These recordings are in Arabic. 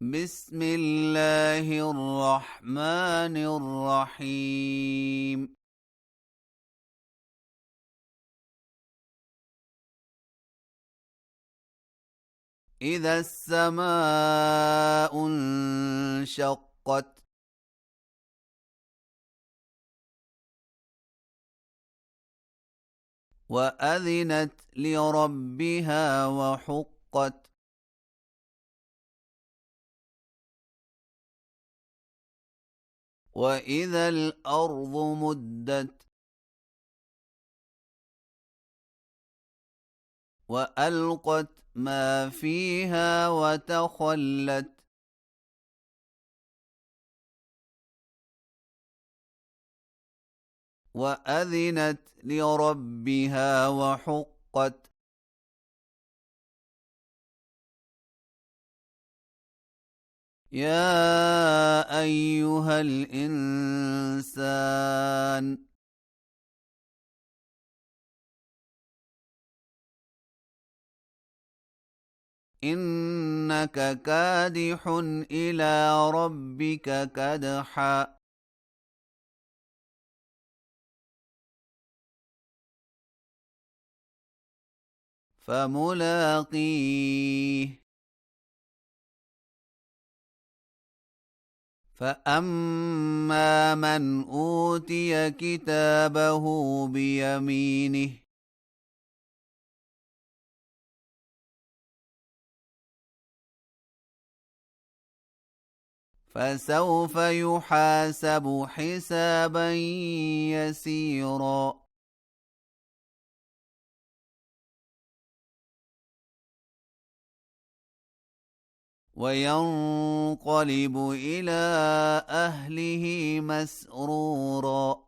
بسم الله الرحمن الرحيم. إذا السماء انشقت وأذنت لربها وحقت وإذا الأرض مدت وألقت ما فيها وتخلت وأذنت لربها وحقت. يا أيها الإنسان إنك كادح إلى ربك كدحا فملاقيه. فأما من أوتي كتابه بيمينه فسوف يحاسب حسابا يسيرا وينقلب إلى أهله مسرورا.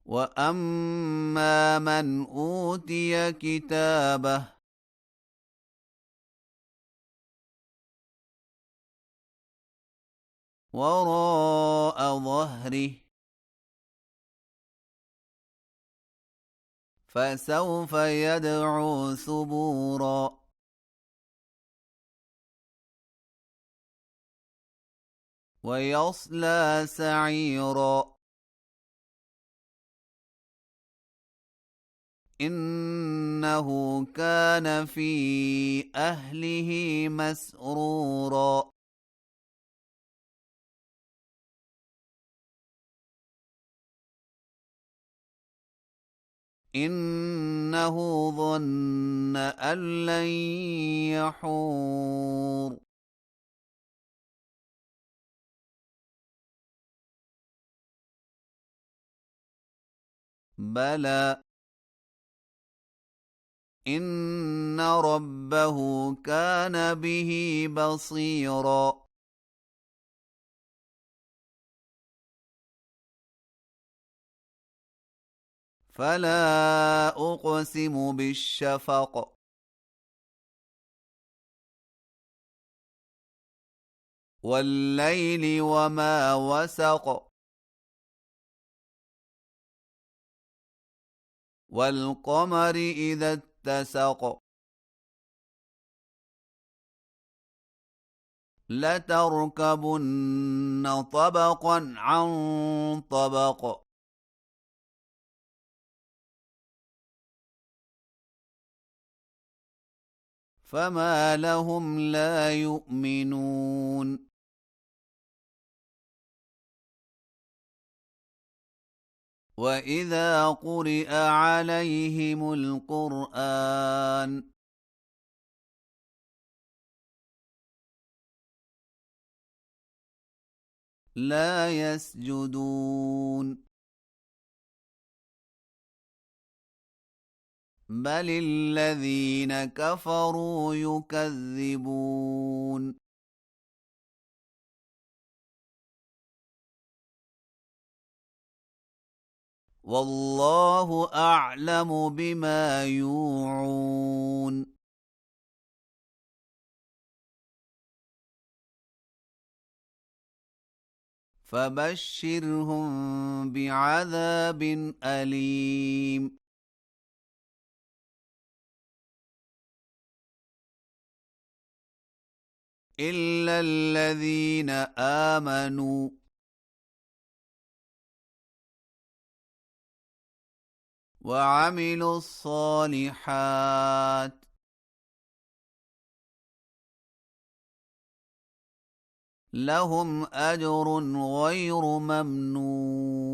وأما من أوتي كتابه وراء ظهره فسوف يدعو ثبورا ويصلى سعيرا إنه كان في أهله مسرورا. إنه ظن أن لن يحور بلى إن ربه كان به بصيرا. فلا أقسم بالشفق والليل وما وسق والقمر إذا اتسق لتركبن طبقا عن طبق فما لهم لا يؤمنون وإذا قرئ عليهم القرآن لا يسجدون بل الذين كفروا يكذبون والله أعلم بما يوعون فبشرهم بعذاب أليم إلا الذين آمنوا وعملوا الصالحات لهم أجر غير ممنون